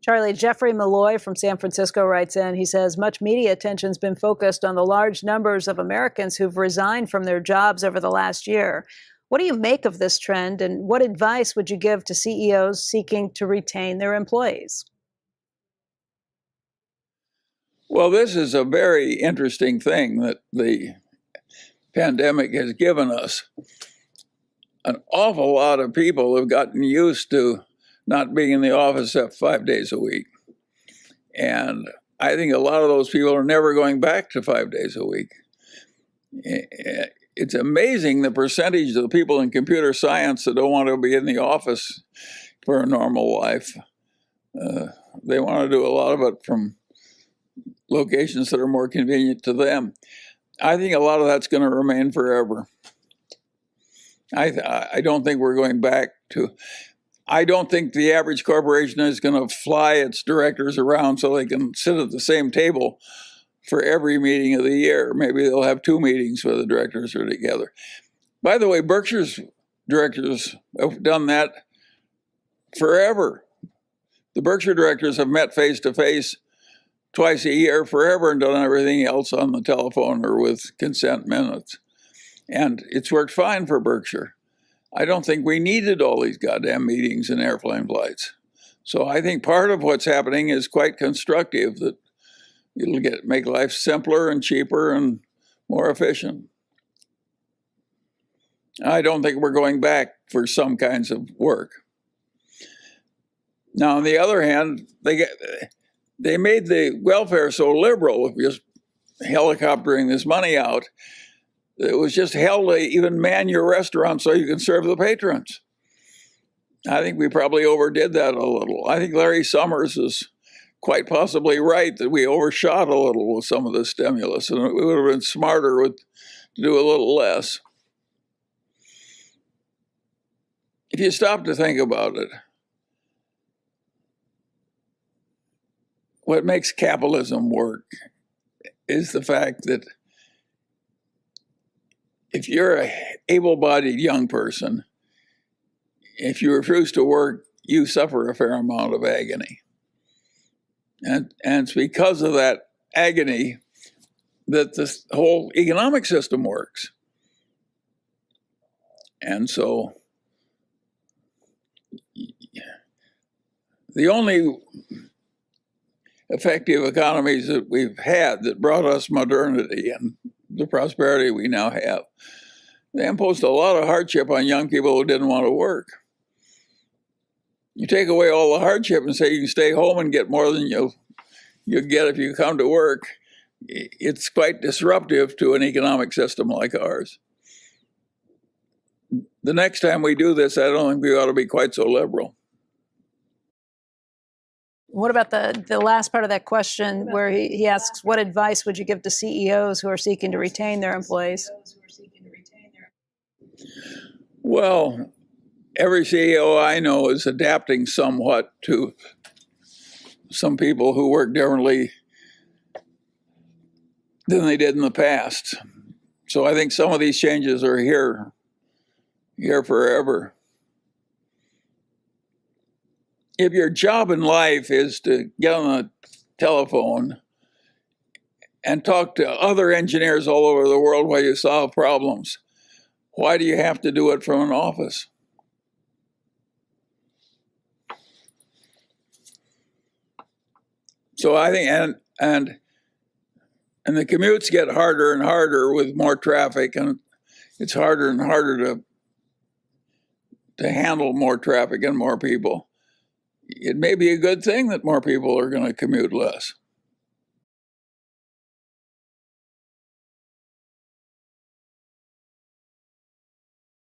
Charlie, Jeffrey Malloy from San Francisco writes in, he says, much media attention has been focused on the large numbers of Americans who've resigned from their jobs over the last year. What do you make of this trend, and what advice would you give to CEOs seeking to retain their employees? Well, this is a very interesting thing that the pandemic has given us. An awful lot of people have gotten used to not being in the office except 5 days a week. And I think a lot of those people are never going back to 5 days a week. It's amazing the percentage of the people in computer science that don't want to be in the office for a normal life. They want to do a lot of it from locations that are more convenient to them. I think a lot of that's going to remain forever. I don't think we're going back to, I don't think the average corporation is going to fly its directors around so they can sit at the same table for every meeting of the year. Maybe they'll have 2 meetings where the directors are together. By the way, Berkshire's directors have done that forever. The Berkshire directors have met face to face twice a year forever and done everything else on the telephone or with consent minutes. And it's worked fine for Berkshire. I don't think we needed all these goddamn meetings and airplane flights. So I think part of what's happening is quite constructive, that it'll make life simpler and cheaper and more efficient. I don't think we're going back for some kinds of work. Now, on the other hand, they made the welfare so liberal, just helicoptering this money out, it was just hell to even man your restaurant so you can serve the patrons. I think we probably overdid that a little. I think Larry Summers is quite possibly right that we overshot a little with some of the stimulus, and we would have been smarter to do a little less. If you stop to think about it, what makes capitalism work is the fact that if you're an able-bodied young person, if you refuse to work, you suffer a fair amount of agony. And it's because of that agony that this whole economic system works. And so the only effective economies that we've had that brought us modernity and the prosperity we now have, they imposed a lot of hardship on young people who didn't want to work. You take away all the hardship and say you can stay home and get more than you'll get if you come to work, it's quite disruptive to an economic system like ours. The next time we do this, I don't think we ought to be quite so liberal. What about the last part of that question where he asks, what advice would you give to CEOs who are seeking to retain their employees? Well, every CEO I know is adapting somewhat to some people who work differently than they did in the past. So I think some of these changes are here forever. If your job in life is to get on the telephone and talk to other engineers all over the world while you solve problems, why do you have to do it from an office? So I think, and the commutes get harder and harder with more traffic, and it's harder and harder to handle more traffic and more people. It may be a good thing that more people are going to commute less.